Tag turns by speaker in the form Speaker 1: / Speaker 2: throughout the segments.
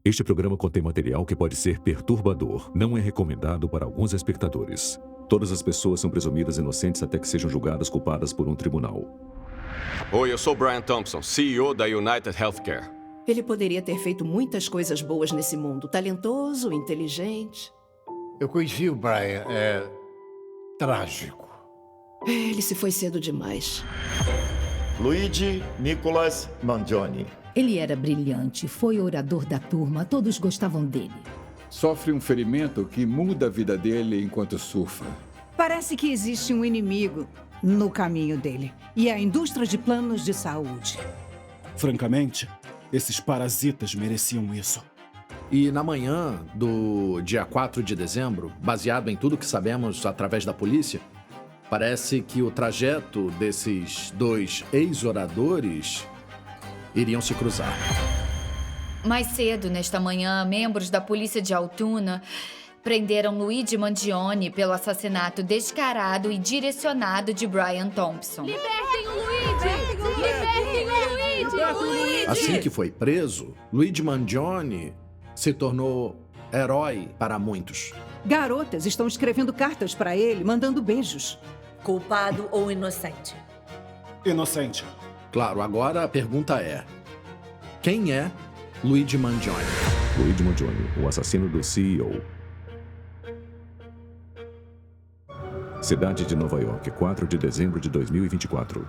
Speaker 1: Este programa contém material que pode ser perturbador. Não é recomendado para alguns espectadores. Todas as pessoas são presumidas inocentes até que sejam julgadas culpadas por um tribunal.
Speaker 2: Oi, eu sou Brian Thompson, CEO da United Healthcare.
Speaker 3: Ele poderia ter feito muitas coisas boas nesse mundo. Talentoso, inteligente.
Speaker 4: Eu conheci o Brian. É trágico.
Speaker 3: Ele se foi cedo demais.
Speaker 5: Luigi Nicolas Mangione.
Speaker 6: Ele era brilhante, foi orador da turma, todos gostavam dele.
Speaker 7: Sofre um ferimento que muda a vida dele enquanto surfa.
Speaker 8: Parece que existe um inimigo no caminho dele. E é a indústria de planos de saúde.
Speaker 9: Francamente, esses parasitas mereciam isso.
Speaker 10: E na manhã do dia 4 de dezembro, baseado em tudo que sabemos através da polícia, parece que o trajeto desses dois ex-oradores iriam se cruzar.
Speaker 11: Mais cedo, nesta manhã, membros da polícia de Altoona prenderam Luigi Mangione pelo assassinato descarado e direcionado de Brian Thompson.
Speaker 12: Libertem o Luigi! Libertem o Luigi!
Speaker 10: Assim que foi preso, Luigi Mangione se tornou herói para muitos.
Speaker 8: Garotas estão escrevendo cartas para ele, mandando beijos.
Speaker 13: Culpado ou inocente?
Speaker 9: Inocente.
Speaker 10: Claro, agora a pergunta é: quem é Luigi Mangione?
Speaker 1: Luigi Mangione, o assassino do CEO. Cidade de Nova York, 4 de dezembro de 2024.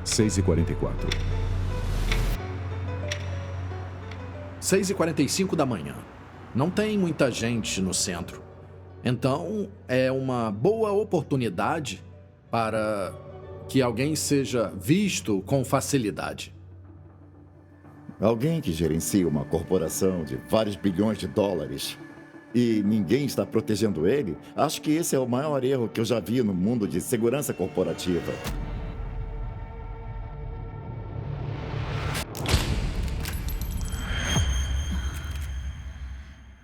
Speaker 1: Seis e 44.
Speaker 10: 6h45 da manhã. Não tem muita gente no centro. Então, é uma boa oportunidade para que alguém seja visto com facilidade.
Speaker 5: Alguém que gerencia uma corporação de vários bilhões de dólares e ninguém está protegendo ele? Acho que esse é o maior erro que eu já vi no mundo de segurança corporativa.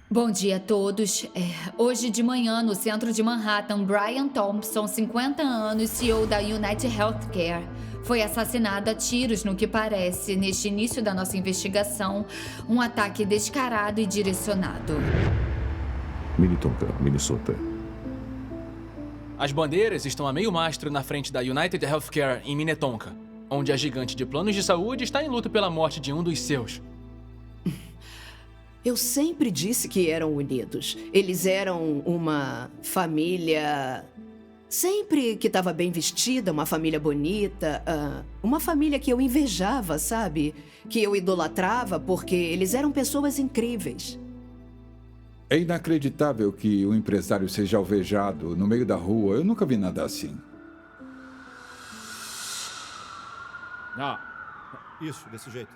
Speaker 11: Bom dia a todos. Hoje de manhã, no centro de Manhattan, Brian Thompson, 50 anos, CEO da United Healthcare, foi assassinado a tiros no que parece, neste início da nossa investigação, um ataque descarado e direcionado.
Speaker 1: Minnetonka, Minnesota.
Speaker 14: As bandeiras estão a meio mastro na frente da United Healthcare em Minnetonka, onde a gigante de planos de saúde está em luto pela morte de um dos seus.
Speaker 3: Eu sempre disse que eram unidos. Eles eram uma família... Sempre que estava bem vestida, uma família bonita. Uma família que eu invejava, sabe? Que eu idolatrava porque eles eram pessoas incríveis.
Speaker 7: É inacreditável que o empresário seja alvejado no meio da rua. Eu nunca vi nada assim.
Speaker 4: Isso, desse jeito.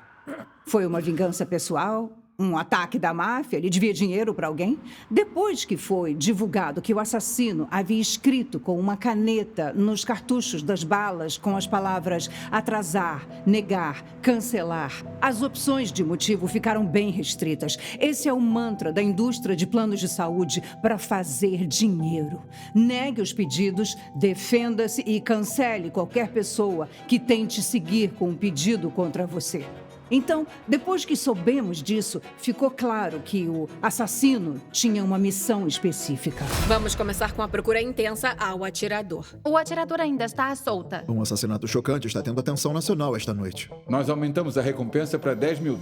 Speaker 8: Foi uma vingança pessoal? Um ataque da máfia? Ele devia dinheiro para alguém? Depois que foi divulgado que o assassino havia escrito com uma caneta nos cartuchos das balas com as palavras atrasar, negar, cancelar, as opções de motivo ficaram bem restritas. Esse é o mantra da indústria de planos de saúde para fazer dinheiro. Negue os pedidos, defenda-se e cancele qualquer pessoa que tente seguir com um pedido contra você. Então, depois que soubemos disso, ficou claro que o assassino tinha uma missão específica.
Speaker 13: Vamos começar com a procura intensa ao atirador.
Speaker 12: O atirador ainda está à solta.
Speaker 15: Um assassinato chocante está tendo atenção nacional esta noite.
Speaker 7: Nós aumentamos a recompensa para $10 mil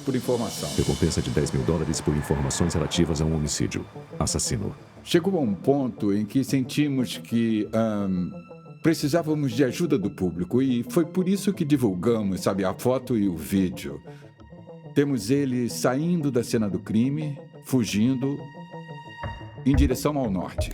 Speaker 7: por informação.
Speaker 1: Recompensa de $10 mil por informações relativas a um homicídio. Assassino.
Speaker 7: Chegou a um ponto em que sentimos que... precisávamos de ajuda do público e foi por isso que divulgamos, sabe, a foto e o vídeo. Temos ele saindo da cena do crime, fugindo, em direção ao norte.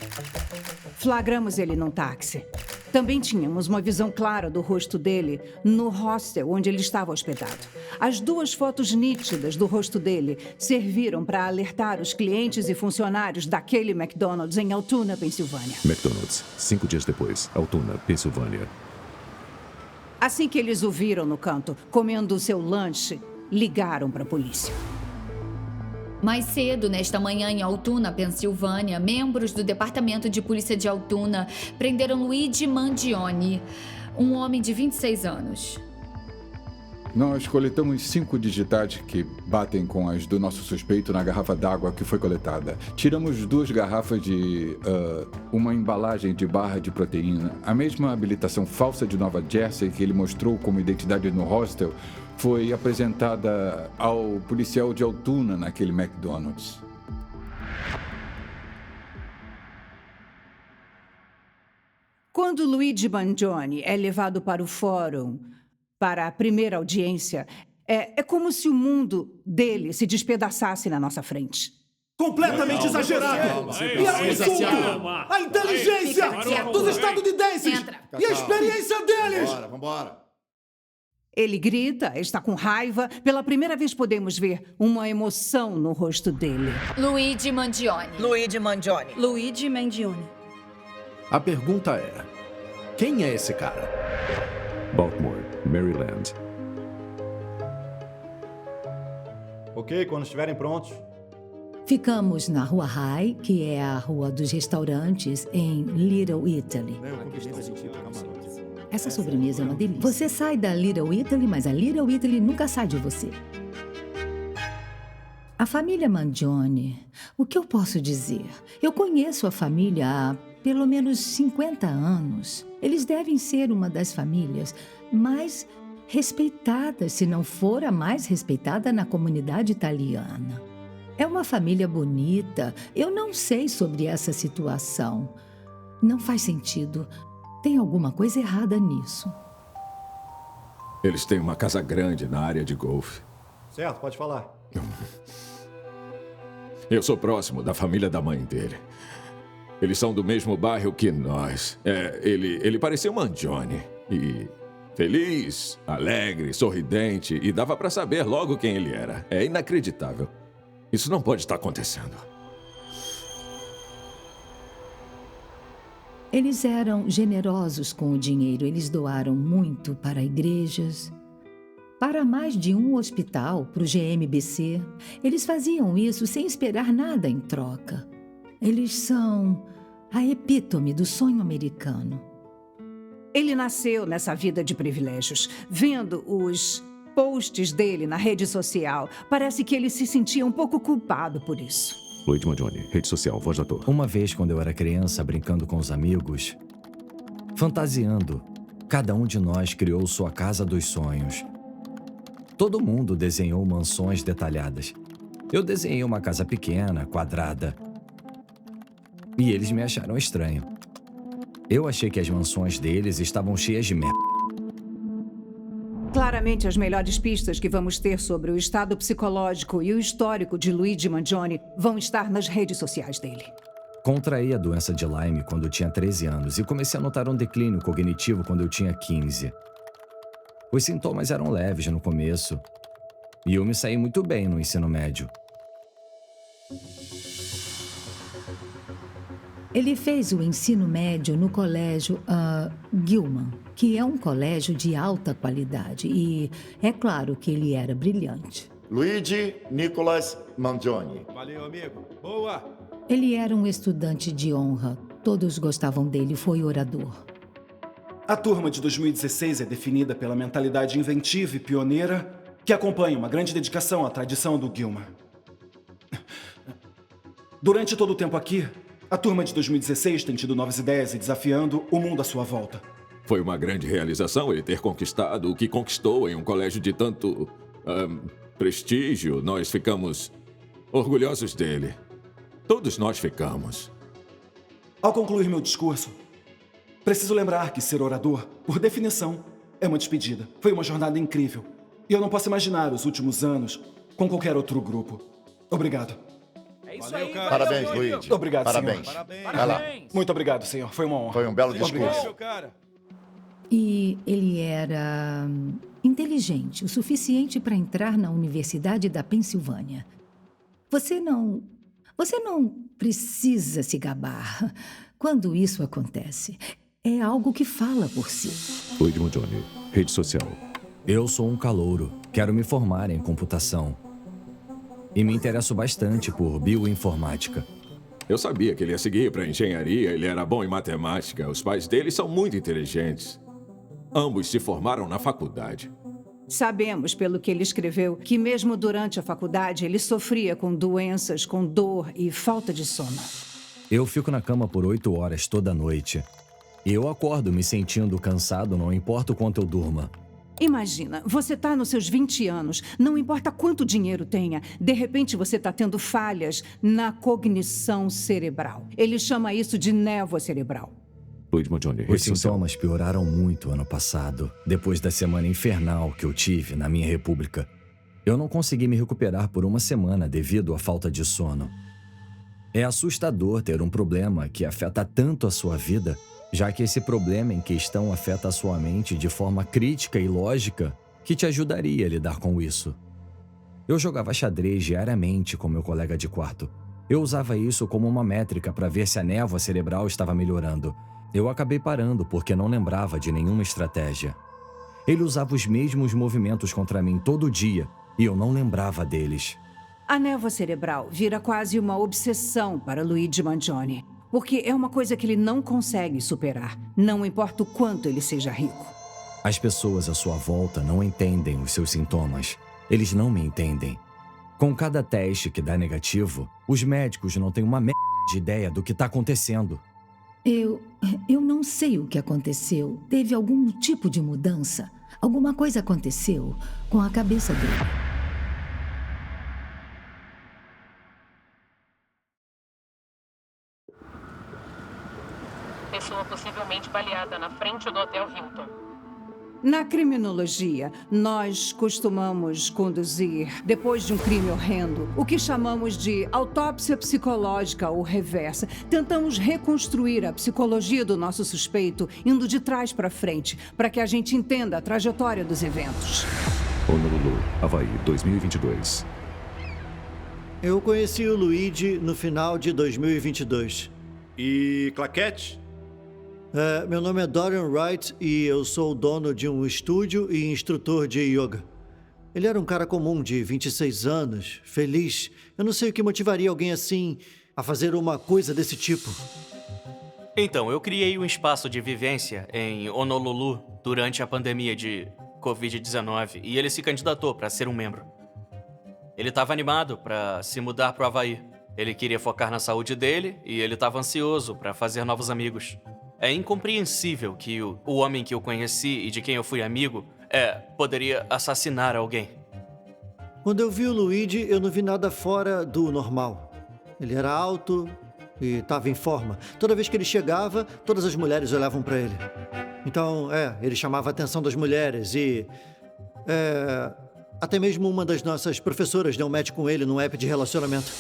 Speaker 8: Flagramos ele num táxi. Também tínhamos uma visão clara do rosto dele no hostel onde ele estava hospedado. As duas fotos nítidas do rosto dele serviram para alertar os clientes e funcionários daquele McDonald's em Altoona, Pensilvânia.
Speaker 1: McDonald's, 5 dias depois, Altoona, Pensilvânia.
Speaker 8: Assim que eles o viram no canto, comendo o seu lanche, ligaram para a polícia.
Speaker 11: Mais cedo, nesta manhã, em Altoona, Pensilvânia, membros do Departamento de Polícia de Altoona prenderam Luigi Mangione. Um homem de 26 anos.
Speaker 7: Nós coletamos 5 digitais que batem com as do nosso suspeito na garrafa d'água que foi coletada. Tiramos 2 garrafas de uma embalagem de barra de proteína. A mesma habilitação falsa de Nova Jersey que ele mostrou como identidade no hostel foi apresentada ao policial de Altoona naquele McDonald's.
Speaker 8: Quando Luigi Mangione é levado para o fórum, para a primeira audiência, é como se o mundo dele se despedaçasse na nossa frente.
Speaker 9: Completamente exagerado! E a insulto! A inteligência dos estadunidenses! E a experiência deles!
Speaker 5: Vambora!
Speaker 8: Ele grita, está com raiva. Pela primeira vez podemos ver uma emoção no rosto dele.
Speaker 11: Luigi Mangione.
Speaker 16: Luigi Mangione.
Speaker 13: Luigi Mangione.
Speaker 10: A pergunta é: quem é esse cara?
Speaker 1: Baltimore, Maryland.
Speaker 17: Ok, quando estiverem prontos.
Speaker 6: Ficamos na Rua High, que é a rua dos restaurantes, em Little Italy. Essa sobremesa é uma delícia. Você sai da Little Italy, mas a Little Italy nunca sai de você. A família Mangione, o que eu posso dizer? Eu conheço a família há pelo menos 50 anos. Eles devem ser uma das famílias mais respeitadas, se não for a mais respeitada na comunidade italiana. É uma família bonita. Eu não sei sobre essa situação. Não faz sentido. Tem alguma coisa errada nisso.
Speaker 1: Eles têm uma casa grande na área de golfe.
Speaker 17: Certo, pode falar.
Speaker 1: Eu sou próximo da família da mãe dele. Eles são do mesmo bairro que nós. Ele parecia um Mangione. E feliz, alegre, sorridente. E dava pra saber logo quem ele era. É inacreditável. Isso não pode estar acontecendo.
Speaker 6: Eles eram generosos com o dinheiro. Eles doaram muito para igrejas, para mais de um hospital, para o GMBC. Eles faziam isso sem esperar nada em troca. Eles são a epítome do sonho americano.
Speaker 8: Ele nasceu nessa vida de privilégios. Vendo os posts dele na rede social, parece que ele se sentia um pouco culpado por isso.
Speaker 1: Luigi Mangione, rede social, voz do ator.
Speaker 18: Uma vez, quando eu era criança, brincando com os amigos, fantasiando, cada um de nós criou sua casa dos sonhos. Todo mundo desenhou mansões detalhadas. Eu desenhei uma casa pequena, quadrada. E eles me acharam estranho. Eu achei que as mansões deles estavam cheias de merda.
Speaker 8: Claramente, as melhores pistas que vamos ter sobre o estado psicológico e o histórico de Luigi Mangione vão estar nas redes sociais dele.
Speaker 18: Contraí a doença de Lyme quando eu tinha 13 anos e comecei a notar um declínio cognitivo quando eu tinha 15. Os sintomas eram leves no começo e eu me saí muito bem no ensino médio.
Speaker 6: Ele fez o ensino médio no colégio Gilman, que é um colégio de alta qualidade. E é claro que ele era brilhante.
Speaker 5: Luigi Nicolas Mangione.
Speaker 17: Valeu, amigo. Boa!
Speaker 6: Ele era um estudante de honra. Todos gostavam dele, foi orador.
Speaker 9: A turma de 2016 é definida pela mentalidade inventiva e pioneira que acompanha uma grande dedicação à tradição do Gilman. Durante todo o tempo aqui, a turma de 2016 tem tido novas ideias e desafiando o mundo à sua volta.
Speaker 1: Foi uma grande realização ele ter conquistado o que conquistou em um colégio de tanto prestígio. Nós ficamos orgulhosos dele. Todos nós ficamos.
Speaker 9: Ao concluir meu discurso, preciso lembrar que ser orador, por definição, é uma despedida. Foi uma jornada incrível. E eu não posso imaginar os últimos anos com qualquer outro grupo. Obrigado.
Speaker 14: É isso aí,
Speaker 5: cara. Parabéns, Luigi.
Speaker 9: Obrigado,
Speaker 5: Parabéns.
Speaker 9: senhor.
Speaker 5: Vai lá.
Speaker 9: Muito obrigado, senhor. Foi uma honra.
Speaker 5: Foi um belo discurso.
Speaker 9: Obrigado.
Speaker 6: E ele era inteligente o suficiente para entrar na Universidade da Pensilvânia. Você não precisa se gabar quando isso acontece. É algo que fala por si.
Speaker 1: Luigi Mangione, rede social.
Speaker 18: Eu sou um calouro. Quero me formar em computação. E me interesso bastante por bioinformática.
Speaker 1: Eu sabia que ele ia seguir para engenharia. Ele era bom em matemática. Os pais dele são muito inteligentes. Ambos se formaram na faculdade.
Speaker 8: Sabemos, pelo que ele escreveu, que mesmo durante a faculdade ele sofria com doenças, com dor e falta de sono.
Speaker 18: Eu fico na cama por 8 horas toda noite. E eu acordo me sentindo cansado, não importa o quanto eu durma.
Speaker 8: Imagina, você está nos seus 20 anos, não importa quanto dinheiro tenha, de repente você está tendo falhas na cognição cerebral. Ele chama isso de névoa cerebral.
Speaker 1: Luigi Mangione,
Speaker 18: Os sintomas pioraram muito ano passado, depois da semana infernal que eu tive na minha república. Eu não consegui me recuperar por uma semana devido à falta de sono. É assustador ter um problema que afeta tanto a sua vida, já que esse problema em questão afeta a sua mente de forma crítica e lógica, que te ajudaria a lidar com isso. Eu jogava xadrez diariamente com meu colega de quarto. Eu usava isso como uma métrica para ver se a névoa cerebral estava melhorando. Eu acabei parando porque não lembrava de nenhuma estratégia. Ele usava os mesmos movimentos contra mim todo dia e eu não lembrava deles.
Speaker 8: A névoa cerebral vira quase uma obsessão para Luigi Mangione, porque é uma coisa que ele não consegue superar, não importa o quanto ele seja rico.
Speaker 18: As pessoas à sua volta não entendem os seus sintomas. Eles não me entendem. Com cada teste que dá negativo, os médicos não têm uma merda de ideia do que está acontecendo.
Speaker 6: Eu não sei o que aconteceu. Teve algum tipo de mudança? Alguma coisa aconteceu com a cabeça dele.
Speaker 16: Pessoa possivelmente baleada na frente do Hotel Hilton.
Speaker 8: Na criminologia, nós costumamos conduzir, depois de um crime horrendo, o que chamamos de autópsia psicológica ou reversa. Tentamos reconstruir a psicologia do nosso suspeito, indo de trás para frente, para que a gente entenda a trajetória dos eventos.
Speaker 19: Honolulu, Havaí, 2022.
Speaker 20: Eu conheci o Luigi no final de 2022.
Speaker 17: E claquete?
Speaker 20: Meu nome é Dorian Wright e eu sou o dono de um estúdio e instrutor de yoga. Ele era um cara comum de 26 anos, feliz. Eu não sei o que motivaria alguém assim a fazer uma coisa desse tipo.
Speaker 21: Então, eu criei um espaço de vivência em Honolulu durante a pandemia de Covid-19 e ele se candidatou para ser um membro. Ele estava animado para se mudar para o Havaí. Ele queria focar na saúde dele e ele estava ansioso para fazer novos amigos. É incompreensível que o homem que eu conheci e de quem eu fui amigo, poderia assassinar alguém.
Speaker 20: Quando eu vi o Luigi, eu não vi nada fora do normal. Ele era alto e estava em forma. Toda vez que ele chegava, todas as mulheres olhavam para ele. Então, ele chamava a atenção das mulheres e... até mesmo uma das nossas professoras deu um match com ele num app de relacionamento.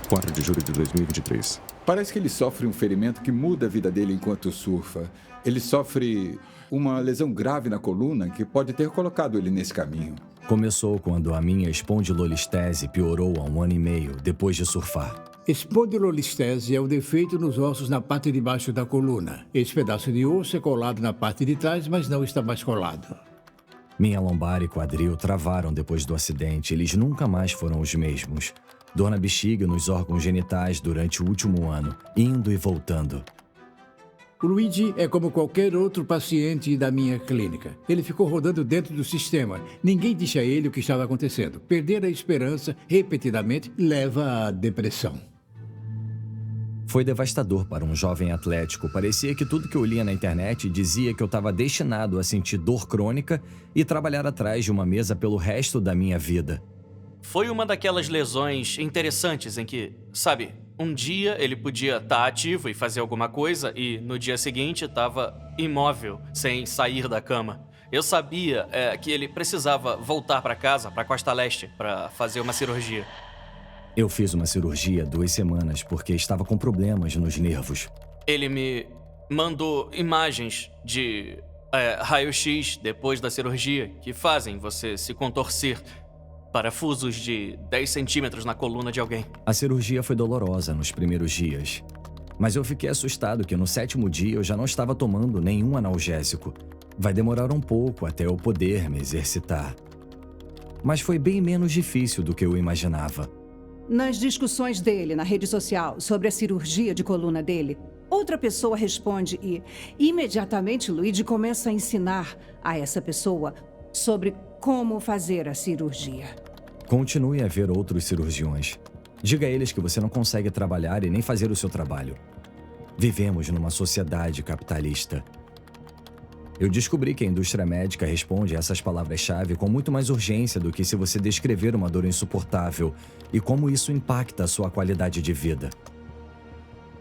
Speaker 19: 4 de julho de 2023.
Speaker 7: Parece que ele sofre um ferimento que muda a vida dele enquanto surfa. Ele sofre uma lesão grave na coluna que pode ter colocado ele nesse caminho.
Speaker 18: Começou quando a minha espondilolistese piorou há 1 ano e meio depois de surfar.
Speaker 22: Espondilolistese é um defeito nos ossos na parte de baixo da coluna. Esse pedaço de osso é colado na parte de trás, mas não está mais colado.
Speaker 18: Minha lombar e quadril travaram depois do acidente. Eles nunca mais foram os mesmos. Dor na bexiga e nos órgãos genitais durante o último ano, indo e voltando.
Speaker 22: O Luigi é como qualquer outro paciente da minha clínica. Ele ficou rodando dentro do sistema. Ninguém disse a ele o que estava acontecendo. Perder a esperança repetidamente leva à depressão.
Speaker 18: Foi devastador para um jovem atlético. Parecia que tudo que eu lia na internet dizia que eu estava destinado a sentir dor crônica e trabalhar atrás de uma mesa pelo resto da minha vida.
Speaker 21: Foi uma daquelas lesões interessantes em que, sabe, um dia ele podia estar ativo e fazer alguma coisa e no dia seguinte estava imóvel, sem sair da cama. Eu sabia que ele precisava voltar para casa, para a Costa Leste, para fazer uma cirurgia.
Speaker 18: Eu fiz uma cirurgia 2 semanas porque estava com problemas nos nervos.
Speaker 21: Ele me mandou imagens de raio-x depois da cirurgia que fazem você se contorcer. Parafusos de 10 centímetros na coluna de alguém.
Speaker 18: A cirurgia foi dolorosa nos primeiros dias. Mas eu fiquei assustado que no 7º dia eu já não estava tomando nenhum analgésico. Vai demorar um pouco até eu poder me exercitar. Mas foi bem menos difícil do que eu imaginava.
Speaker 8: Nas discussões dele na rede social sobre a cirurgia de coluna dele, outra pessoa responde e imediatamente Luigi começa a ensinar a essa pessoa sobre como fazer a cirurgia.
Speaker 18: Continue a ver outros cirurgiões. Diga a eles que você não consegue trabalhar e nem fazer o seu trabalho. Vivemos numa sociedade capitalista. Eu descobri que a indústria médica responde a essas palavras-chave com muito mais urgência do que se você descrever uma dor insuportável e como isso impacta a sua qualidade de vida.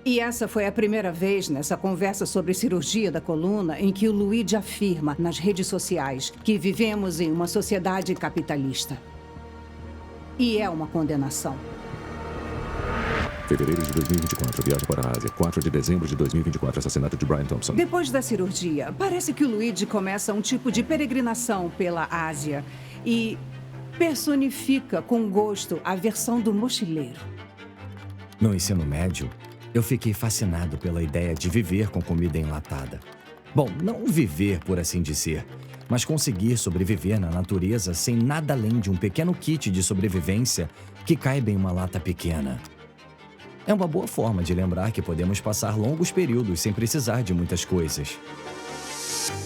Speaker 8: E essa foi a primeira vez nessa conversa sobre cirurgia da coluna em que o Luigi afirma nas redes sociais que vivemos em uma sociedade capitalista. E é uma condenação.
Speaker 19: Fevereiro de 2024, viagem para a Ásia. 4 de dezembro de 2024, assassinato de Brian Thompson.
Speaker 8: Depois da cirurgia, parece que o Luigi começa um tipo de peregrinação pela Ásia e personifica com gosto a versão do mochileiro.
Speaker 18: No ensino médio, eu fiquei fascinado pela ideia de viver com comida enlatada. Bom, não viver, por assim dizer, mas conseguir sobreviver na natureza sem nada além de um pequeno kit de sobrevivência que caiba em uma lata pequena. É uma boa forma de lembrar que podemos passar longos períodos sem precisar de muitas coisas.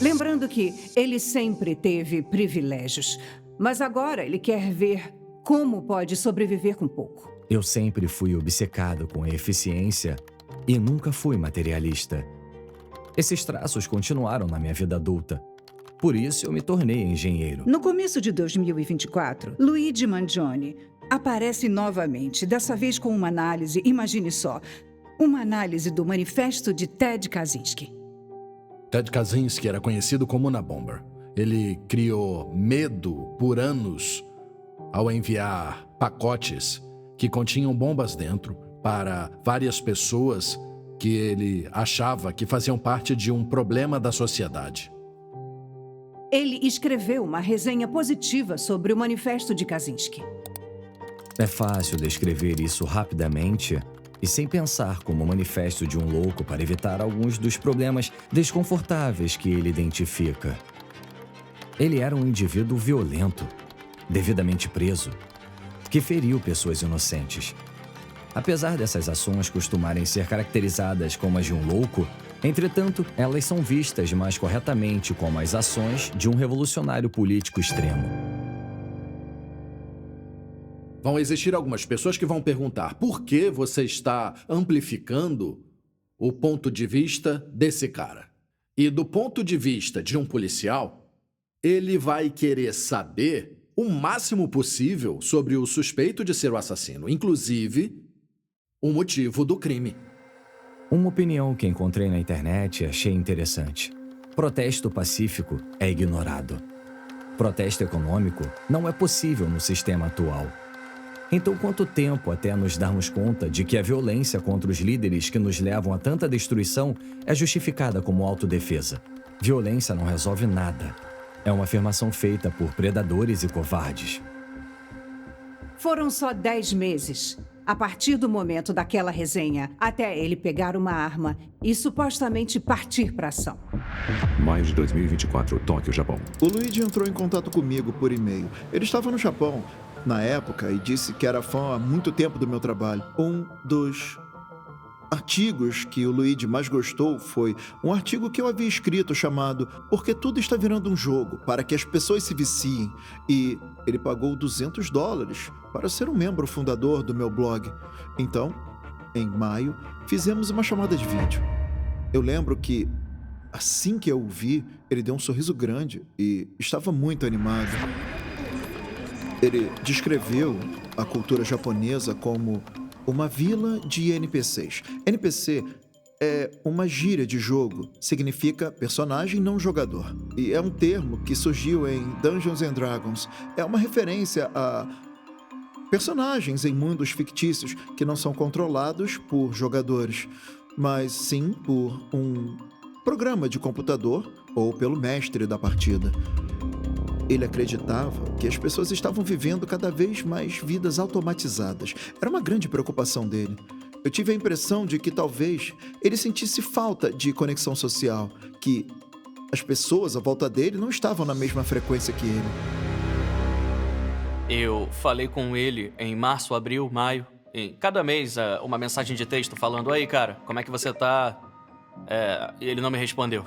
Speaker 8: Lembrando que ele sempre teve privilégios, mas agora ele quer ver como pode sobreviver com pouco.
Speaker 18: Eu sempre fui obcecado com a eficiência e nunca fui materialista. Esses traços continuaram na minha vida adulta. Por isso eu me tornei engenheiro.
Speaker 8: No começo de 2024, Luigi Mangione aparece novamente, dessa vez com uma análise, imagine só, uma análise do manifesto de Ted Kaczynski.
Speaker 10: Ted Kaczynski era conhecido como Unabomber. Ele criou medo por anos ao enviar pacotes que continham bombas dentro para várias pessoas que ele achava que faziam parte de um problema da sociedade.
Speaker 8: Ele escreveu uma resenha positiva sobre o manifesto de Kaczynski.
Speaker 18: É fácil descrever isso rapidamente e sem pensar como o manifesto de um louco para evitar alguns dos problemas desconfortáveis que ele identifica. Ele era um indivíduo violento, devidamente preso, que feriu pessoas inocentes. Apesar dessas ações costumarem ser caracterizadas como as de um louco, entretanto, elas são vistas mais corretamente como as ações de um revolucionário político extremo.
Speaker 10: Vão existir algumas pessoas que vão perguntar por que você está amplificando o ponto de vista desse cara. E do ponto de vista de um policial, ele vai querer saber o máximo possível sobre o suspeito de ser o assassino, inclusive o motivo do crime.
Speaker 18: Uma opinião que encontrei na internet e achei interessante. Protesto pacífico é ignorado. Protesto econômico não é possível no sistema atual. Então, quanto tempo até nos darmos conta de que a violência contra os líderes que nos levam a tanta destruição é justificada como autodefesa? Violência não resolve nada. É uma afirmação feita por predadores e covardes.
Speaker 8: Foram só 10 meses, a partir do momento daquela resenha, até ele pegar uma arma e supostamente partir para ação.
Speaker 19: Maio de 2024, Tóquio, Japão.
Speaker 15: O Luigi entrou em contato comigo por e-mail. Ele estava no Japão na época e disse que era fã há muito tempo do meu trabalho. Um dos artigos que o Luigi mais gostou foi um artigo que eu havia escrito chamado Porque Tudo Está Virando um Jogo, para que as pessoas se viciem. E ele pagou $200 para ser um membro fundador do meu blog. Então, em maio, fizemos uma chamada de vídeo. Eu lembro que, assim que eu o vi, ele deu um sorriso grande e estava muito animado. Ele descreveu a cultura japonesa como uma vila de NPCs. NPC é uma gíria de jogo, significa personagem não jogador. E é um termo que surgiu em Dungeons & Dragons. É uma referência a personagens em mundos fictícios que não são controlados por jogadores, mas sim por um programa de computador ou pelo mestre da partida. Ele acreditava que as pessoas estavam vivendo cada vez mais vidas automatizadas. Era uma grande preocupação dele. Eu tive a impressão de que talvez ele sentisse falta de conexão social, que as pessoas à volta dele não estavam na mesma frequência que ele.
Speaker 21: Eu falei com ele em março, abril, maio. E cada mês uma mensagem de texto falando: "Aí, cara, como é que você tá? Ele não me respondeu.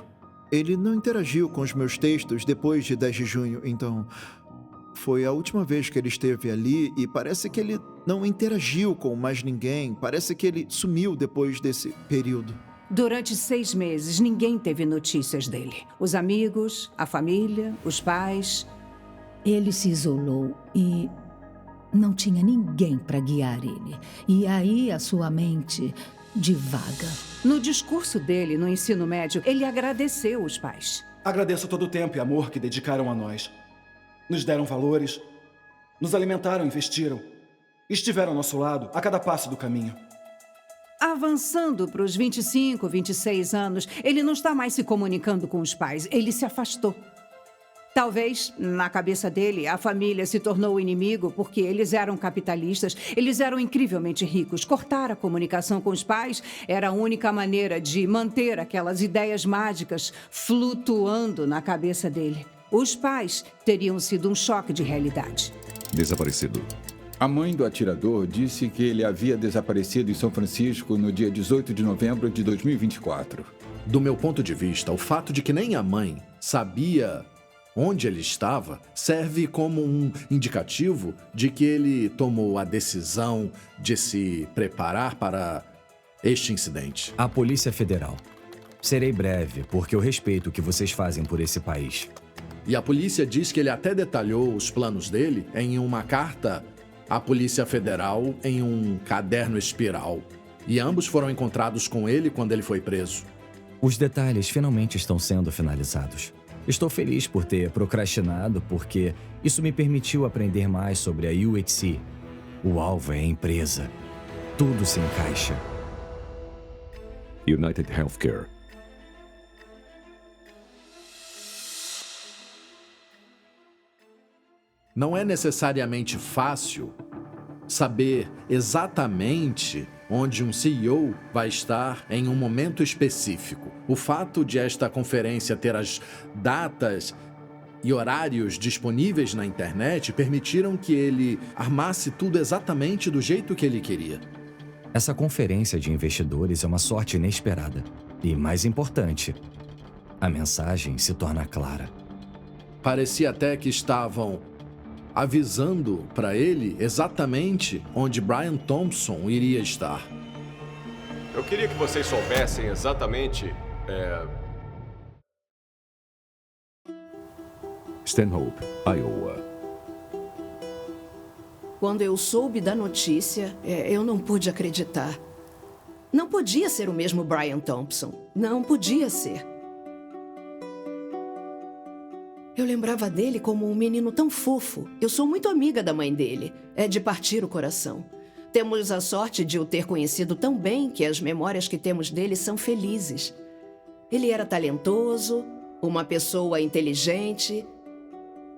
Speaker 15: Ele não interagiu com os meus textos depois de 10 de junho, então... Foi a última vez que ele esteve ali e parece que ele não interagiu com mais ninguém. Parece que ele sumiu depois desse período.
Speaker 8: Durante 6 meses, ninguém teve notícias dele. Os amigos, a família, os pais.
Speaker 6: Ele se isolou e não tinha ninguém para guiar ele. E aí a sua mente divaga.
Speaker 8: No discurso dele no ensino médio, ele agradeceu os pais.
Speaker 9: Agradeço todo o tempo e amor que dedicaram a nós. Nos deram valores, nos alimentaram, investiram. Estiveram ao nosso lado a cada passo do caminho.
Speaker 8: Avançando para os 25, 26 anos, ele não está mais se comunicando com os pais. Ele se afastou. Talvez, na cabeça dele, a família se tornou o inimigo porque eles eram capitalistas, eles eram incrivelmente ricos. Cortar a comunicação com os pais era a única maneira de manter aquelas ideias mágicas flutuando na cabeça dele. Os pais teriam sido um choque de realidade.
Speaker 19: Desaparecido.
Speaker 7: A mãe do atirador disse que ele havia desaparecido em São Francisco no dia 18 de novembro de 2024.
Speaker 10: Do meu ponto de vista, o fato de que nem a mãe sabia onde ele estava serve como um indicativo de que ele tomou a decisão de se preparar para este incidente.
Speaker 18: A Polícia Federal. Serei breve, porque eu respeito o que vocês fazem por esse país.
Speaker 10: E a polícia diz que ele até detalhou os planos dele em uma carta à Polícia Federal em um caderno espiral. E ambos foram encontrados com ele quando ele foi preso.
Speaker 18: Os detalhes finalmente estão sendo finalizados. Estou feliz por ter procrastinado, porque isso me permitiu aprender mais sobre a UHC. O alvo é a empresa. Tudo se encaixa.
Speaker 19: United Healthcare.
Speaker 10: Não é necessariamente fácil saber exatamente onde um CEO vai estar em um momento específico. O fato de esta conferência ter as datas e horários disponíveis na internet permitiram que ele armasse tudo exatamente do jeito que ele queria.
Speaker 18: Essa conferência de investidores é uma sorte inesperada. E, mais importante, a mensagem se torna clara.
Speaker 10: Parecia até que estavam avisando para ele exatamente onde Brian Thompson iria estar.
Speaker 2: Eu queria que vocês soubessem exatamente...
Speaker 19: Stanhope, Iowa.
Speaker 3: Quando eu soube da notícia, eu não pude acreditar. Não podia ser o mesmo Brian Thompson. Não podia ser. Eu lembrava dele como um menino tão fofo. Eu sou muito amiga da mãe dele. É de partir o coração. Temos a sorte de o ter conhecido tão bem que as memórias que temos dele são felizes. Ele era talentoso, uma pessoa inteligente,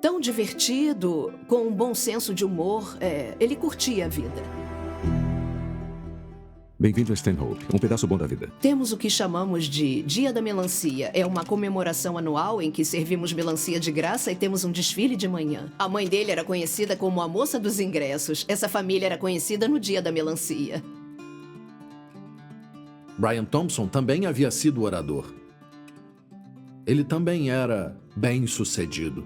Speaker 3: tão divertido, com um bom senso de humor. Ele curtia a vida.
Speaker 19: Bem-vindo a Stanhope, um pedaço bom da vida.
Speaker 3: Temos o que chamamos de Dia da Melancia. É uma comemoração anual em que servimos melancia de graça e temos um desfile de manhã. A mãe dele era conhecida como a moça dos ingressos. Essa família era conhecida no Dia da Melancia.
Speaker 10: Brian Thompson também havia sido orador. Ele também era bem-sucedido.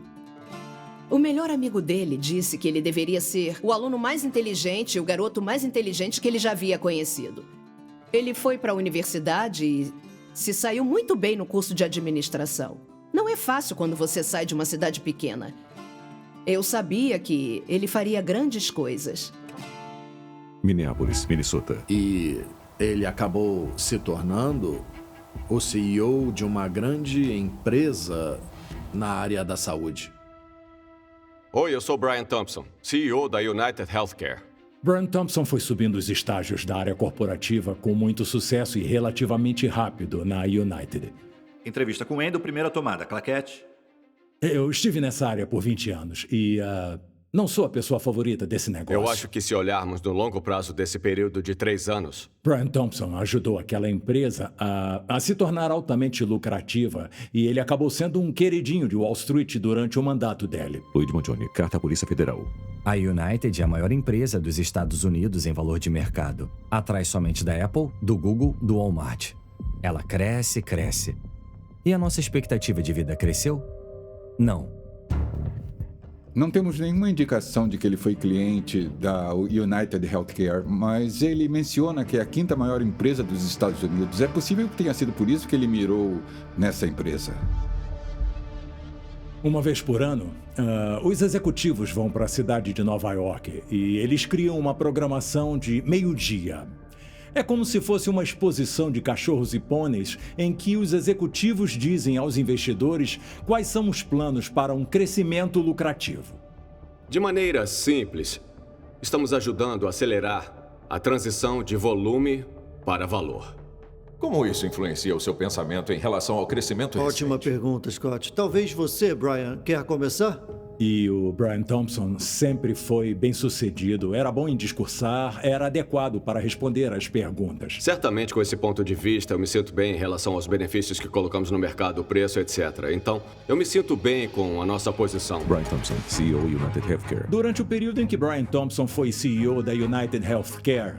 Speaker 3: O melhor amigo dele disse que ele deveria ser o aluno mais inteligente, o garoto mais inteligente que ele já havia conhecido. Ele foi para a universidade e se saiu muito bem no curso de administração. Não é fácil quando você sai de uma cidade pequena. Eu sabia que ele faria grandes coisas.
Speaker 19: Minneapolis, Minnesota.
Speaker 10: E ele acabou se tornando o CEO de uma grande empresa na área da saúde.
Speaker 2: Oi, eu sou Brian Thompson, CEO da United Healthcare.
Speaker 23: Brian Thompson foi subindo os estágios da área corporativa com muito sucesso e relativamente rápido na United.
Speaker 24: Entrevista com Wendell, primeira tomada. Claquete.
Speaker 23: Eu estive nessa área por 20 anos e não sou a pessoa favorita desse negócio.
Speaker 2: Eu acho que se olharmos no longo prazo desse período de 3 anos...
Speaker 23: Brian Thompson ajudou aquela empresa a se tornar altamente lucrativa e ele acabou sendo um queridinho de Wall Street durante o mandato dele.
Speaker 19: Luigi Mangione, carta à Polícia Federal.
Speaker 18: A United é a maior empresa dos Estados Unidos em valor de mercado. Atrás somente da Apple, do Google, do Walmart. Ela cresce, cresce. E a nossa expectativa de vida cresceu? Não.
Speaker 7: Não temos nenhuma indicação de que ele foi cliente da United Healthcare, mas ele menciona que é a 5ª maior empresa dos Estados Unidos. É possível que tenha sido por isso que ele mirou nessa empresa.
Speaker 23: Uma vez por ano, os executivos vão para a cidade de Nova York e eles criam uma programação de meio-dia. É como se fosse uma exposição de cachorros e pôneis em que os executivos dizem aos investidores quais são os planos para um crescimento lucrativo.
Speaker 2: De maneira simples, estamos ajudando a acelerar a transição de volume para valor.
Speaker 1: Como isso influencia o seu pensamento em relação ao crescimento recente?
Speaker 20: Ótima pergunta, Scott. Talvez você, Brian, quer começar?
Speaker 23: E o Brian Thompson sempre foi bem-sucedido, era bom em discursar, era adequado para responder às perguntas.
Speaker 2: Certamente, com esse ponto de vista, eu me sinto bem em relação aos benefícios que colocamos no mercado, o preço, etc. Então, eu me sinto bem com a nossa posição.
Speaker 19: Brian Thompson, CEO United Healthcare.
Speaker 23: Durante o período em que Brian Thompson foi CEO da United Healthcare,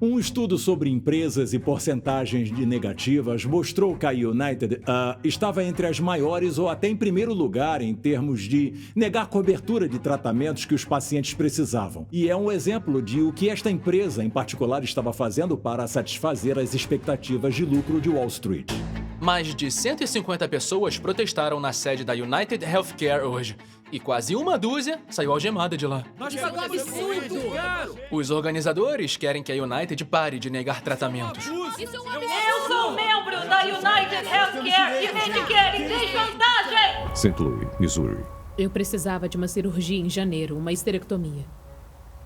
Speaker 23: um estudo sobre empresas e porcentagens de negativas mostrou que a United estava entre as maiores ou até em primeiro lugar em termos de negar cobertura de tratamentos que os pacientes precisavam. E é um exemplo de o que esta empresa em particular estava fazendo para satisfazer as expectativas de lucro de Wall Street.
Speaker 14: Mais de 150 pessoas protestaram na sede da United Healthcare hoje. E quase uma dúzia saiu algemada de lá.
Speaker 4: Nós pagamos muito caro!
Speaker 14: Os organizadores querem que a United pare de negar tratamentos.
Speaker 4: Eu sou membro da United Healthcare e Medicare em desvantagem!
Speaker 19: St. Louis, Missouri.
Speaker 11: Eu precisava de uma cirurgia em janeiro, uma esterectomia.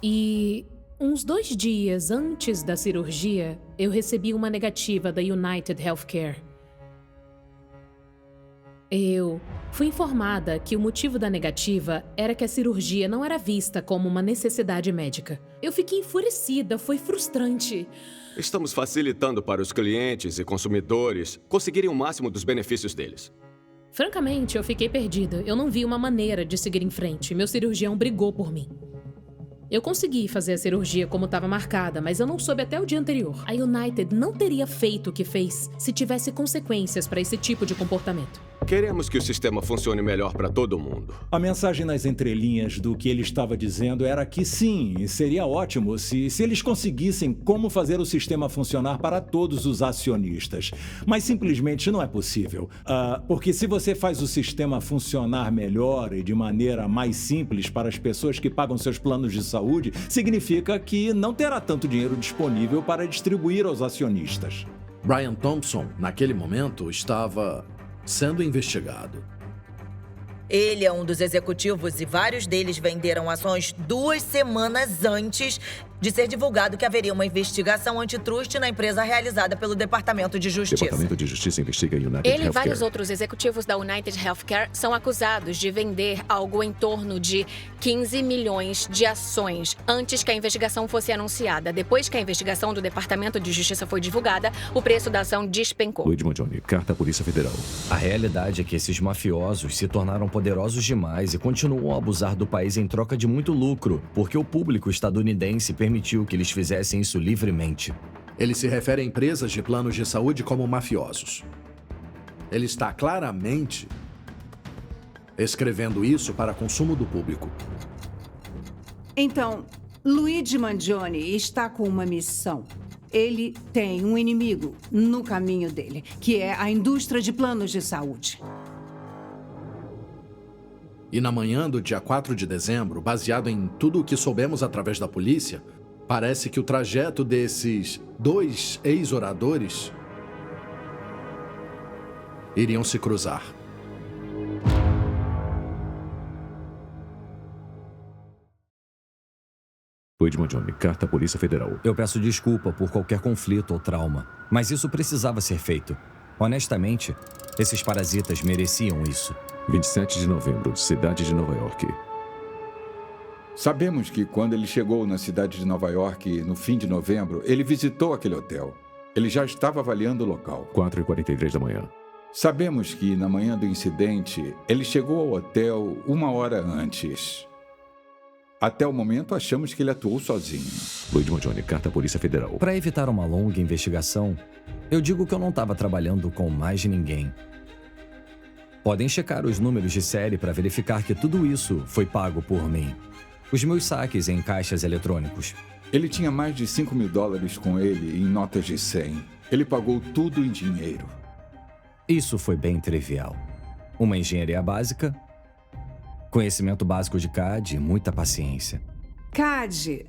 Speaker 11: E uns 2 dias antes da cirurgia, eu recebi uma negativa da United Healthcare. Eu fui informada que o motivo da negativa era que a cirurgia não era vista como uma necessidade médica. Eu fiquei enfurecida, foi frustrante.
Speaker 2: Estamos facilitando para os clientes e consumidores conseguirem o máximo dos benefícios deles.
Speaker 11: Francamente, eu fiquei perdida. Eu não vi uma maneira de seguir em frente. Meu cirurgião brigou por mim. Eu consegui fazer a cirurgia como estava marcada, mas eu não soube até o dia anterior. A United não teria feito o que fez se tivesse consequências para esse tipo de comportamento.
Speaker 2: Queremos que o sistema funcione melhor para todo mundo.
Speaker 23: A mensagem nas entrelinhas do que ele estava dizendo era que sim, seria ótimo se eles conseguissem como fazer o sistema funcionar para todos os acionistas. Mas simplesmente não é possível. Porque se você faz o sistema funcionar melhor e de maneira mais simples para as pessoas que pagam seus planos de saúde, significa que não terá tanto dinheiro disponível para distribuir aos acionistas.
Speaker 10: Brian Thompson, naquele momento, estava sendo investigado.
Speaker 12: Ele é um dos executivos e vários deles venderam ações 2 semanas antes de ser divulgado que haveria uma investigação antitruste na empresa realizada pelo Departamento de Justiça.
Speaker 19: O Departamento de Justiça investiga a United
Speaker 13: Ele
Speaker 19: Healthcare.
Speaker 13: e vários outros executivos da United Healthcare são acusados de vender algo em torno de 15 milhões de ações antes que a investigação fosse anunciada. Depois que a investigação do Departamento de Justiça foi divulgada, o preço da ação despencou.
Speaker 19: Luigi Mangione, carta à Polícia Federal.
Speaker 18: A realidade é que esses mafiosos se tornaram poderosos demais e continuam a abusar do país em troca de muito lucro, porque o público estadunidense permitiu que eles fizessem isso livremente.
Speaker 10: Ele se refere a empresas de planos de saúde como mafiosos. Ele está claramente escrevendo isso para consumo do público.
Speaker 8: Então, Luigi Mangione está com uma missão. Ele tem um inimigo no caminho dele, que é a indústria de planos de saúde.
Speaker 10: E na manhã do dia 4 de dezembro, baseado em tudo o que soubemos através da polícia, parece que o trajeto desses 2 ex-oradores iriam se cruzar.
Speaker 19: Luigi Mangione, carta à Polícia Federal.
Speaker 18: Eu peço desculpa por qualquer conflito ou trauma, mas isso precisava ser feito. Honestamente, esses parasitas mereciam isso.
Speaker 19: 27 de novembro, cidade de Nova York.
Speaker 7: Sabemos que quando ele chegou na cidade de Nova York, no fim de novembro, ele visitou aquele hotel. Ele já estava avaliando o local.
Speaker 19: 4h43 da manhã.
Speaker 7: Sabemos que na manhã do incidente, ele chegou ao hotel 1 hora antes. Até o momento, achamos que ele atuou sozinho.
Speaker 19: Luigi Mangione, carta à Polícia Federal.
Speaker 18: Para evitar uma longa investigação, eu digo que eu não estava trabalhando com mais ninguém. Podem checar os números de série para verificar que tudo isso foi pago por mim. Os meus saques em caixas eletrônicos.
Speaker 7: Ele tinha mais de $5.000 com ele em notas de 100. Ele pagou tudo em dinheiro.
Speaker 18: Isso foi bem trivial. Uma engenharia básica, conhecimento básico de CAD e muita paciência.
Speaker 8: CAD,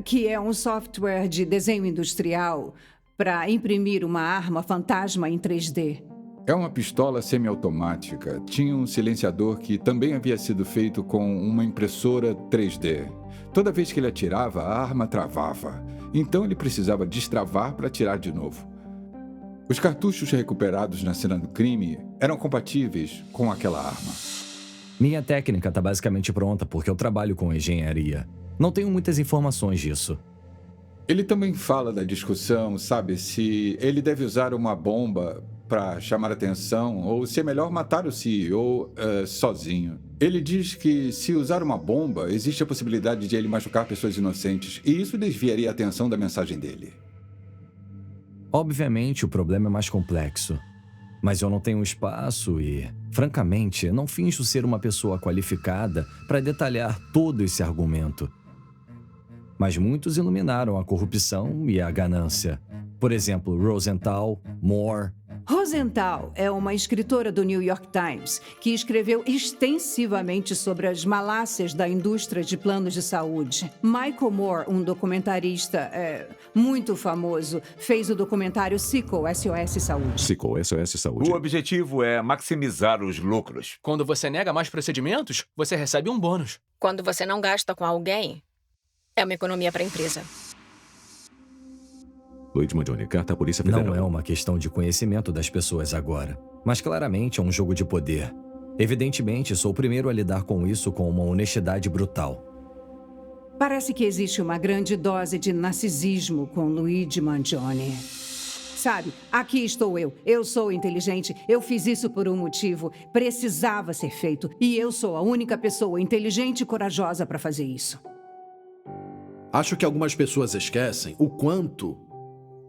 Speaker 8: que é um software de desenho industrial para imprimir uma arma fantasma em 3D.
Speaker 7: É uma pistola semiautomática. Tinha um silenciador que também havia sido feito com uma impressora 3D. Toda vez que ele atirava, a arma travava. Então ele precisava destravar para atirar de novo. Os cartuchos recuperados na cena do crime eram compatíveis com aquela arma.
Speaker 18: Minha técnica está basicamente pronta porque eu trabalho com engenharia. Não tenho muitas informações disso.
Speaker 7: Ele também fala da discussão, sabe, se ele deve usar uma bomba para chamar atenção ou se é melhor matar o CEO sozinho. Ele diz que se usar uma bomba, existe a possibilidade de ele machucar pessoas inocentes e isso desviaria a atenção da mensagem dele.
Speaker 18: Obviamente, o problema é mais complexo. Mas eu não tenho espaço e, francamente, não finjo ser uma pessoa qualificada para detalhar todo esse argumento. Mas muitos iluminaram a corrupção e a ganância. Por exemplo, Rosenthal, Moore.
Speaker 8: Rosenthal é uma escritora do New York Times que escreveu extensivamente sobre as malácias da indústria de planos de saúde. Michael Moore, um documentarista muito famoso, fez o documentário Sickle, SOS Saúde.
Speaker 19: Sickle, SOS Saúde.
Speaker 5: O objetivo é maximizar os lucros.
Speaker 14: Quando você nega mais procedimentos, você recebe um bônus.
Speaker 13: Quando você não gasta com alguém, é uma economia para a empresa.
Speaker 19: Luigi Mangione, carta à Polícia Federal.
Speaker 18: Não é uma questão de conhecimento das pessoas agora, mas claramente é um jogo de poder. Evidentemente, sou o primeiro a lidar com isso com uma honestidade brutal.
Speaker 8: Parece que existe uma grande dose de narcisismo com Luigi Mangione. Sabe, aqui estou eu. Eu sou inteligente, eu fiz isso por um motivo. Precisava ser feito. E eu sou a única pessoa inteligente e corajosa para fazer isso.
Speaker 10: Acho que algumas pessoas esquecem o quanto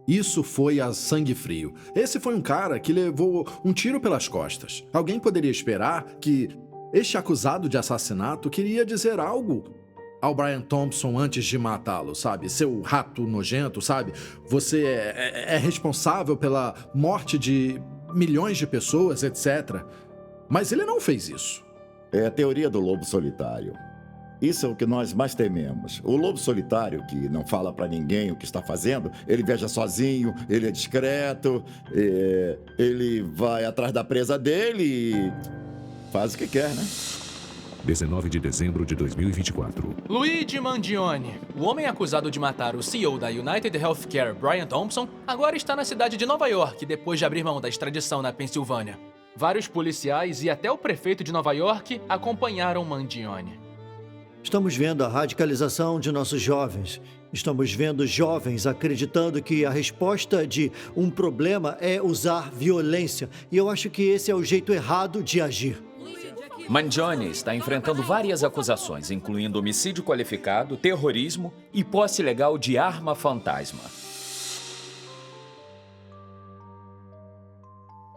Speaker 10: isso foi a sangue frio. Esse foi um cara que levou um tiro pelas costas. Alguém poderia esperar que este acusado de assassinato queria dizer algo ao Brian Thompson antes de matá-lo, sabe? Seu rato nojento, sabe? Você é responsável pela morte de milhões de pessoas, etc. Mas ele não fez isso.
Speaker 16: É a teoria do lobo solitário. Isso é o que nós mais tememos. O lobo solitário, que não fala pra ninguém o que está fazendo, ele viaja sozinho, ele é discreto, ele vai atrás da presa dele e faz o que quer, né?
Speaker 19: 19 de dezembro de 2024.
Speaker 14: Luigi Mangione, o homem acusado de matar o CEO da United Healthcare, Brian Thompson, agora está na cidade de Nova York depois de abrir mão da extradição na Pensilvânia. Vários policiais e até o prefeito de Nova York acompanharam Mangione.
Speaker 20: Estamos vendo a radicalização de nossos jovens. Estamos vendo jovens acreditando que a resposta de um problema é usar violência. E eu acho que esse é o jeito errado de agir.
Speaker 17: Mangione está enfrentando várias acusações, incluindo homicídio qualificado, terrorismo e posse ilegal de arma fantasma.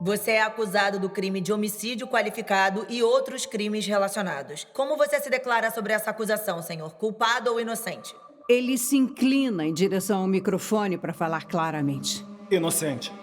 Speaker 12: Você é acusado do crime de homicídio qualificado e outros crimes relacionados. Como você se declara sobre essa acusação, senhor? Culpado ou inocente?
Speaker 8: Ele se inclina em direção ao microfone para falar claramente.
Speaker 9: Inocente.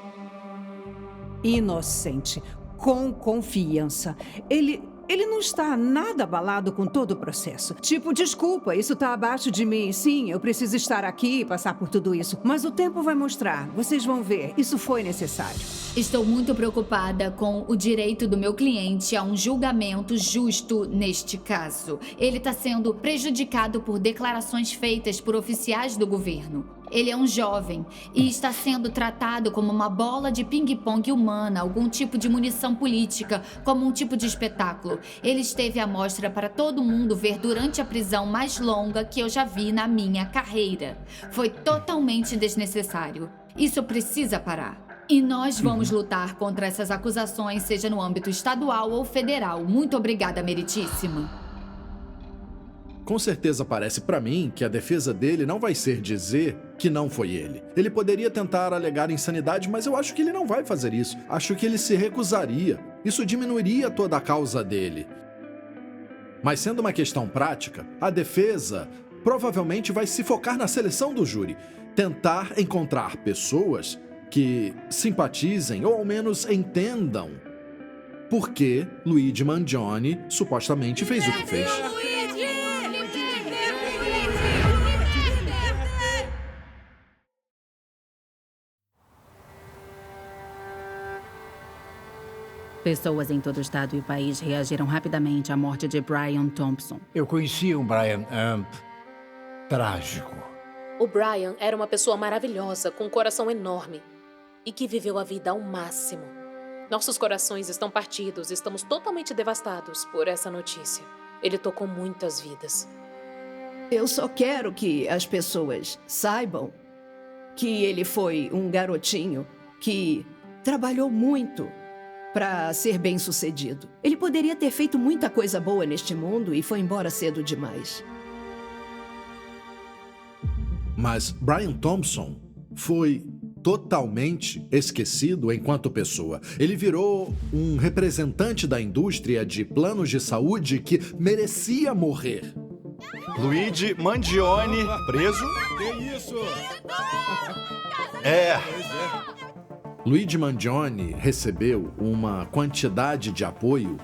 Speaker 8: Inocente. Com confiança. Ele não está nada abalado com todo o processo. Tipo, desculpa, isso está abaixo de mim. Sim, eu preciso estar aqui e passar por tudo isso. Mas o tempo vai mostrar. Vocês vão ver. Isso foi necessário.
Speaker 22: Estou muito preocupada com o direito do meu cliente a um julgamento justo neste caso. Ele está sendo prejudicado por declarações feitas por oficiais do governo. Ele é um jovem e está sendo tratado como uma bola de ping-pong humana, algum tipo de munição política, como um tipo de espetáculo. Ele esteve à mostra para todo mundo ver durante a prisão mais longa que eu já vi na minha carreira. Foi totalmente desnecessário. Isso precisa parar. E nós vamos lutar contra essas acusações, seja no âmbito estadual ou federal. Muito obrigada, meritíssima.
Speaker 10: Com certeza parece pra mim que a defesa dele não vai ser dizer que não foi ele. Ele poderia tentar alegar insanidade, mas eu acho que ele não vai fazer isso. Acho que ele se recusaria. Isso diminuiria toda a causa dele. Mas sendo uma questão prática, a defesa provavelmente vai se focar na seleção do júri. Tentar encontrar pessoas que simpatizem ou ao menos entendam por que Luigi Mangione supostamente fez o que fez.
Speaker 3: Pessoas em todo o estado e o país reagiram rapidamente à morte de Brian Thompson.
Speaker 6: Eu conhecia um Brian trágico.
Speaker 11: O Brian era uma pessoa maravilhosa, com um coração enorme e que viveu a vida ao máximo. Nossos corações estão partidos, estamos totalmente devastados por essa notícia. Ele tocou muitas vidas.
Speaker 15: Eu só quero que as pessoas saibam que ele foi um garotinho que trabalhou muito para ser bem-sucedido. Ele poderia ter feito muita coisa boa neste mundo e foi embora cedo demais.
Speaker 10: Mas Brian Thompson foi totalmente esquecido enquanto pessoa. Ele virou um representante da indústria de planos de saúde que merecia morrer.
Speaker 24: Luigi Mangione, preso.
Speaker 7: Que isso?
Speaker 10: Luigi Mangione recebeu uma quantidade de apoio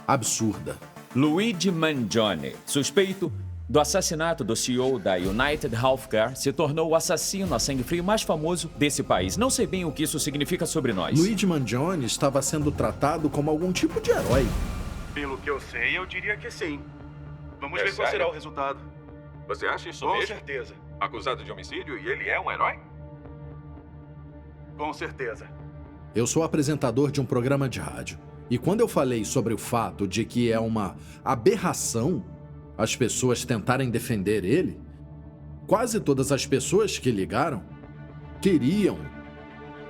Speaker 10: absurda.
Speaker 17: Luigi Mangione, suspeito do assassinato do CEO da United Healthcare, se tornou o assassino a sangue frio mais famoso desse país. Não sei bem o que isso significa sobre nós.
Speaker 10: Luigi Mangione estava sendo tratado como algum tipo de herói.
Speaker 21: Pelo que eu sei, eu diria que sim. Vamos ver qual
Speaker 1: sério?
Speaker 21: será o resultado.
Speaker 1: Você acha isso
Speaker 21: Com
Speaker 1: mesmo?
Speaker 21: certeza.
Speaker 1: Acusado de homicídio e ele é um herói?
Speaker 21: Com certeza.
Speaker 10: Eu sou apresentador de um programa de rádio. E quando eu falei sobre o fato de que é uma aberração as pessoas tentarem defender ele, quase todas as pessoas que ligaram queriam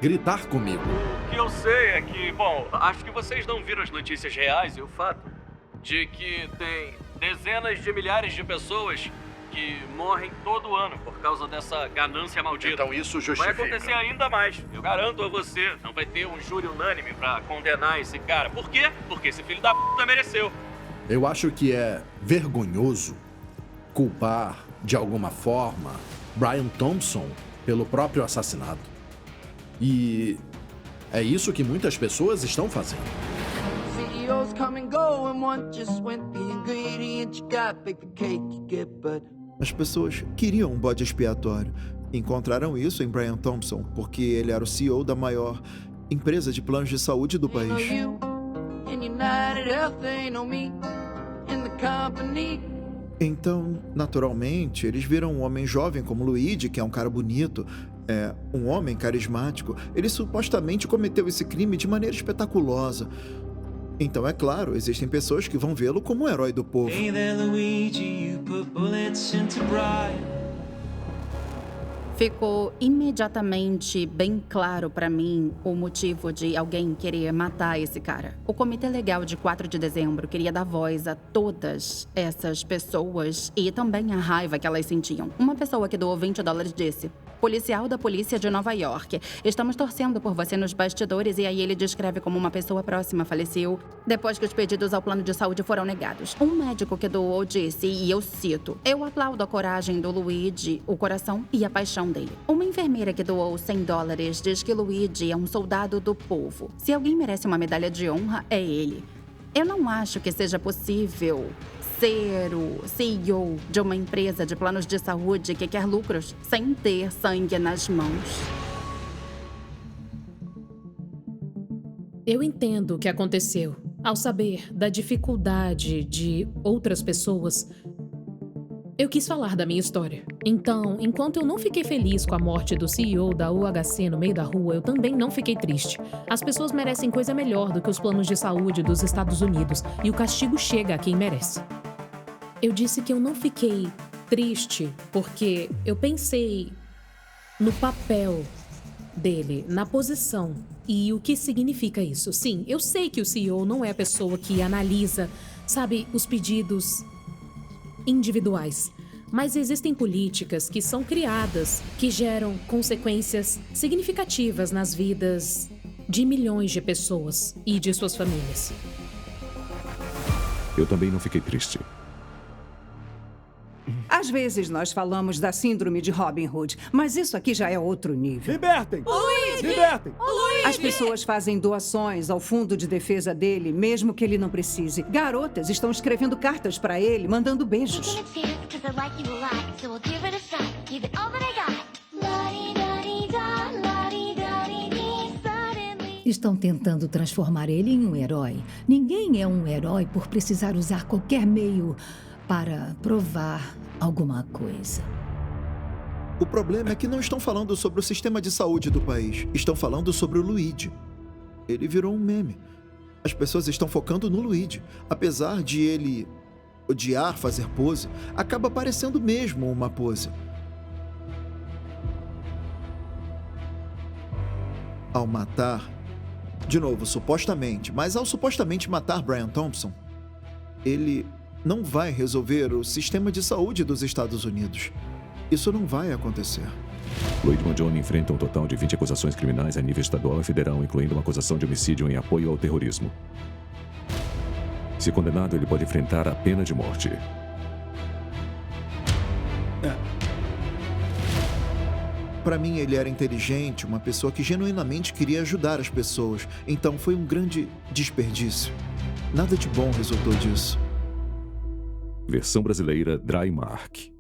Speaker 10: gritar comigo.
Speaker 21: O que eu sei é que, bom, acho que vocês não viram as notícias reais e o fato de que tem dezenas de milhares de pessoas que morrem todo ano por causa dessa ganância maldita.
Speaker 10: Então isso justifica.
Speaker 21: Vai acontecer ainda mais. Eu garanto a você, não vai ter um júri unânime pra condenar esse cara. Por quê? Porque esse filho da puta mereceu.
Speaker 10: Eu acho que é vergonhoso culpar, de alguma forma, Brian Thompson pelo próprio assassinato. E é isso que muitas pessoas estão fazendo.
Speaker 25: CEOs come and go and one just went the ingredient you got, bake the cake you get, but
Speaker 26: As pessoas queriam um bode expiatório. Encontraram isso em Brian Thompson, porque ele era o CEO da maior empresa de planos de saúde do país. Então, naturalmente, eles viram um homem jovem como Luigi, que é um cara bonito, um homem carismático. Ele supostamente cometeu esse crime de maneira espetaculosa. Então, é claro, existem pessoas que vão vê-lo como um herói do povo.
Speaker 25: Hey there, Luigi, you put bullets into Brian.
Speaker 3: Ficou imediatamente bem claro pra mim o motivo de alguém querer matar esse cara. O Comitê Legal de 4 de dezembro queria dar voz a todas essas pessoas e também a raiva que elas sentiam. Uma pessoa que doou $20 disse: policial da polícia de Nova York, estamos torcendo por você nos bastidores. E aí ele descreve como uma pessoa próxima faleceu depois que os pedidos ao plano de saúde foram negados. Um médico que doou disse, e eu cito: eu aplaudo a coragem do Luigi, o coração e a paixão dele. Uma enfermeira que doou $100 diz que Luigi é um soldado do povo. Se alguém merece uma medalha de honra, é ele. Eu não acho que seja possível ser o CEO de uma empresa de planos de saúde que quer lucros sem ter sangue nas mãos.
Speaker 11: Eu entendo o que aconteceu. Ao saber da dificuldade de outras pessoas, eu quis falar da minha história. Então, enquanto eu não fiquei feliz com a morte do CEO da UHC no meio da rua, eu também não fiquei triste. As pessoas merecem coisa melhor do que os planos de saúde dos Estados Unidos, e o castigo chega a quem merece. Eu disse que eu não fiquei triste porque eu pensei no papel dele, na posição e o que significa isso. Sim, eu sei que o CEO não é a pessoa que analisa, sabe, os pedidos individuais. Mas existem políticas que são criadas, que geram consequências significativas nas vidas de milhões de pessoas e de suas famílias.
Speaker 19: Eu também não fiquei triste.
Speaker 8: Às vezes nós falamos da síndrome de Robin Hood, mas isso aqui já é outro nível.
Speaker 2: Libertem!
Speaker 8: O Luigi!
Speaker 2: Libertem!
Speaker 8: O Luigi! As pessoas fazem doações ao fundo de defesa dele, mesmo que ele não precise. Garotas estão escrevendo cartas para ele, mandando beijos.
Speaker 4: Estão tentando transformar ele em um herói. Ninguém é um herói por precisar usar qualquer meio para provar alguma coisa.
Speaker 26: O problema é que não estão falando sobre o sistema de saúde do país. Estão falando sobre o Luigi. Ele virou um meme. As pessoas estão focando no Luigi. Apesar de ele odiar fazer pose, acaba parecendo mesmo uma pose. Ao matar, de novo, supostamente, mas ao supostamente matar Brian Thompson, ele não vai resolver o sistema de saúde dos Estados Unidos. Isso não vai acontecer.
Speaker 19: Luigi Mangione enfrenta um total de 20 acusações criminais a nível estadual e federal, incluindo uma acusação de homicídio em apoio ao terrorismo. Se condenado, ele pode enfrentar a pena de morte.
Speaker 26: Para mim, ele era inteligente, uma pessoa que genuinamente queria ajudar as pessoas. Então foi um grande desperdício. Nada de bom resultou disso.
Speaker 19: Versão brasileira Dry Mark.